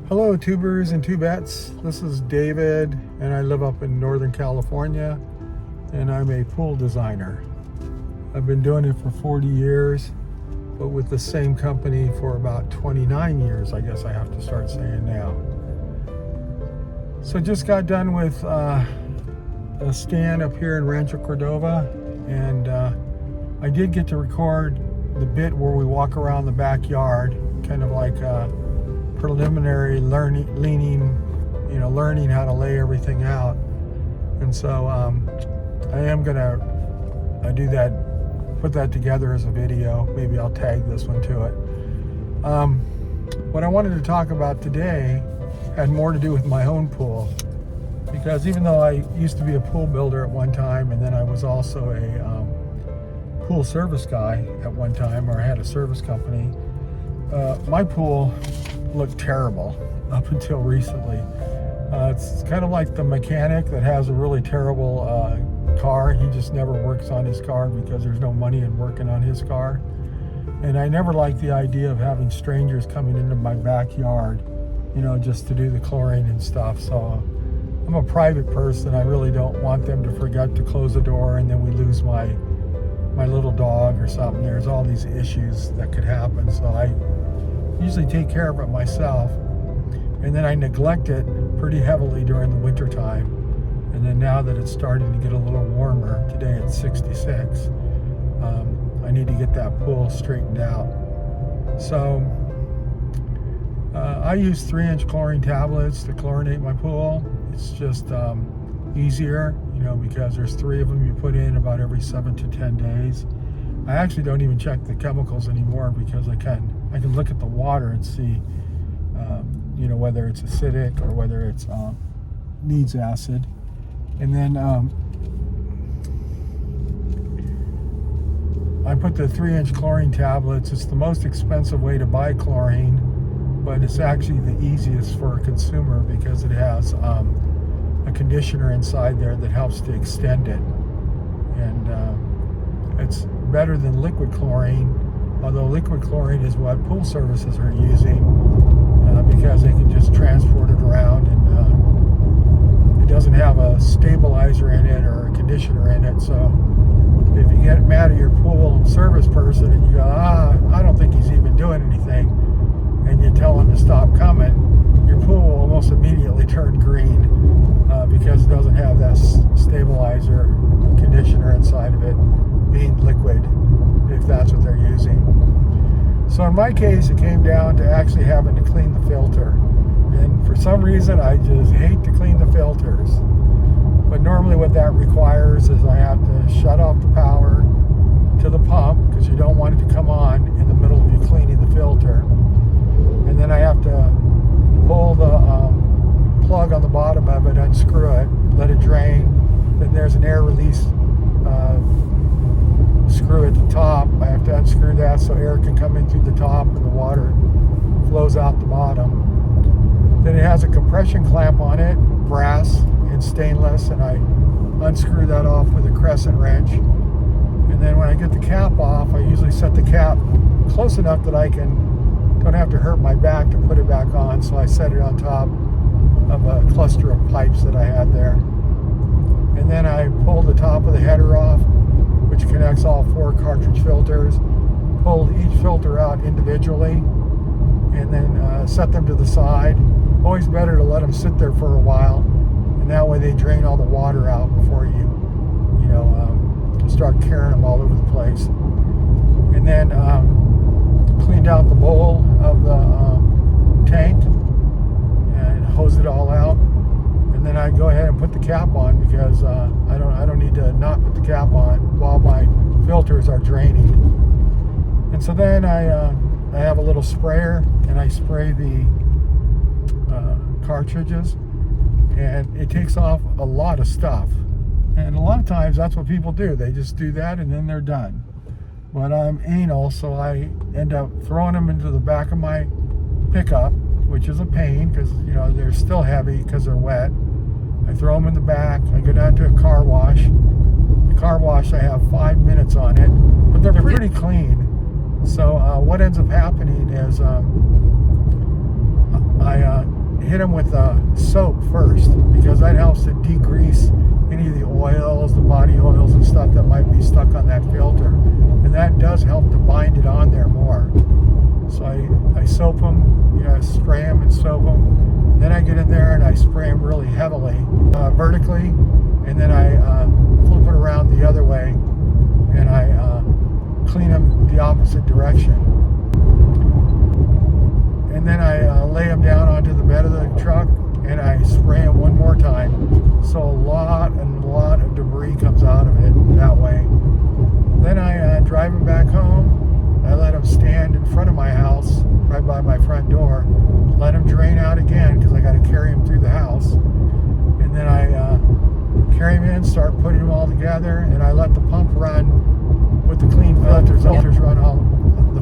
Hello tubers and tubettes, this is David and I live up in Northern California and I'm a pool designer. I've been doing it for 40 years, but with the same company for about 29 years, I guess I have to start saying now. So just got done with a stand up here in Rancho Cordova, and I did get to record the bit where we walk around the backyard, kind of like preliminary learning how to lay everything out. And so I am gonna do that, put that together as a video. Maybe I'll tag this one to it. What I wanted to talk about today had more to do with my own pool, because even though I used to be a pool builder at one time, and then I was also a pool service guy at one time, or I had a service company, my pool looked terrible up until recently. It's kind of like the mechanic that has a really terrible car. He just never works on his car because there's no money in working on his car. And I never liked the idea of having strangers coming into my backyard, just to do the chlorine and stuff. So I'm a private person. I really don't want them to forget to close the door and then we lose my little dog or something. There's all these issues that could happen. So I usually take care of it myself, and then I neglect it pretty heavily during the winter time. And then now that it's starting to get a little warmer, today it's 66, I need to get that pool straightened out. So I use 3-inch chlorine tablets to chlorinate my pool. It's just easier, because there's 3 of them you put in about every 7 to 10 days. I actually don't even check the chemicals anymore, because I can look at the water and see whether it's acidic or whether it's needs acid. And then I put the 3-inch chlorine tablets. It's the most expensive way to buy chlorine, but it's actually the easiest for a consumer because it has a conditioner inside there that helps to extend it. And it's better than liquid chlorine, although liquid chlorine is what pool services are using, because they can just transport it around, and it doesn't have a stabilizer in it or a conditioner in it. So if you get mad at your pool service person and you go, I don't think he's even doing anything, and you tell him to stop coming, your pool will almost immediately turn green, because it doesn't have that stabilizer conditioner inside of it, being liquid, if that's what they're using. So in my case, it came down to actually having to clean the filter. And for some reason, I just hate to clean the filters. But normally what that requires is I have to shut off the power to the pump, because you don't want it to come on in the middle of you cleaning the filter. And then I have to pull the plug on the bottom of it, unscrew it, let it drain. Then there's an air release screw at the top. I have to unscrew that so air can come in through the top and the water flows out the bottom. Then it has a compression clamp on it, brass and stainless, and I unscrew that off with a crescent wrench. And then when I get the cap off, I usually set the cap close enough that I don't have to hurt my back to put it back on. So I set it on top of a cluster of pipes that I had there. And then I pull the top of the header off, which connects all 4 cartridge filters, pull each filter out individually, and then set them to the side. Always better to let them sit there for a while, and that way they drain all the water out before you start carrying them all over the place. And then cleaned out the bowl of the tank and hose it all out. And then I go ahead and put the cap on, because I don't need to not put the cap on while my filters are draining. And so then I have a little sprayer, and I spray the cartridges, and it takes off a lot of stuff. And a lot of times that's what people do. They just do that and then they're done. But I'm anal, so I end up throwing them into the back of my pickup, which is a pain because they're still heavy because they're wet. I throw them in the back. I go down to a car wash. The car wash, I have 5 minutes on it, but they're pretty clean. So what ends up happening is I hit them with soap first, because that helps to degrease any of the oils, the body oils and stuff that might be stuck on that filter, and that does help to bind it on there more. So I soap them, spray them and soap them. Then I get in there and I spray them really heavily, vertically, and then I flip it around the other way, and I clean them the opposite direction. And then I lay them down onto the bed of the truck and I spray them one more time. So a lot of debris comes out of it that way. Then I drive them back home. I let them stand in front of my house, right by my front door. Let them drain out again, because I got to carry them through the house. And then I carry them in, start putting them all together, and I let the pump run with the clean filters. The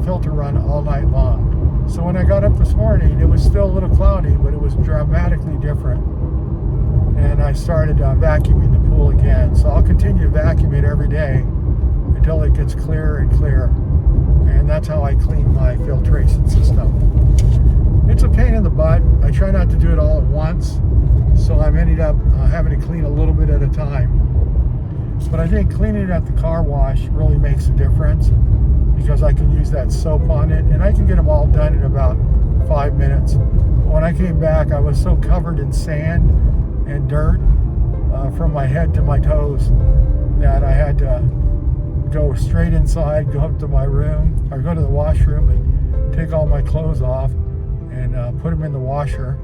filter run all night long. So when I got up this morning, it was still a little cloudy, but it was dramatically different. And I started vacuuming the pool again. So I'll continue to vacuum it every day until it gets clearer and clearer. And that's how I clean my filtration system. It's a pain in the butt. I try not to do it all at once, so I'm ended up having to clean a little bit at a time. But I think cleaning it at the car wash really makes a difference, because I can use that soap on it, and I can get them all done in about 5 minutes. When I came back, I was so covered in sand and dirt from my head to my toes that I had to go straight inside, go up to my room, or go to the washroom and take all my clothes off and put them in the washer,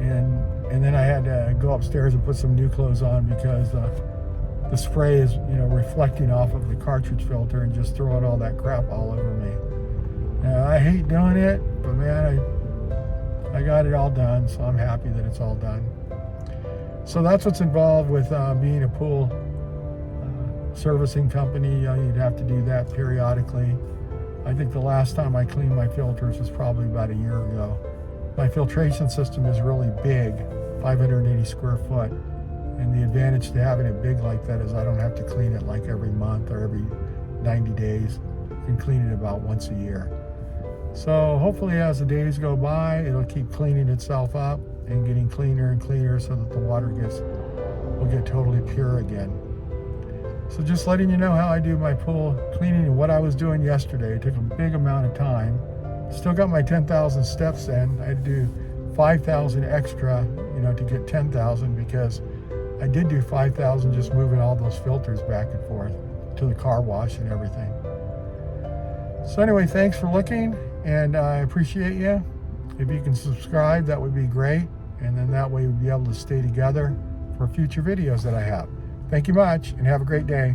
and then I had to go upstairs and put some new clothes on, because the spray is reflecting off of the cartridge filter and just throwing all that crap all over me. I hate doing it, but man, I got it all done, so I'm happy that it's all done. So that's what's involved with being a pool servicing company. You'd have to do that periodically. I think the last time I cleaned my filters was probably about a year ago. My filtration system is really big, 580 square foot. And the advantage to having it big like that is I don't have to clean it like every month or every 90 days. I can clean it about once a year. So hopefully as the days go by, it'll keep cleaning itself up and getting cleaner and cleaner, so that the water will get totally pure again. So just letting you know how I do my pool cleaning and what I was doing yesterday. It took a big amount of time. Still got my 10,000 steps in. I had to do 5,000 extra, to get 10,000, because I did do 5,000 just moving all those filters back and forth to the car wash and everything. So anyway, thanks for looking, and I appreciate you. If you can subscribe, that would be great, and then that way we'll be able to stay together for future videos that I have. Thank you much, and have a great day.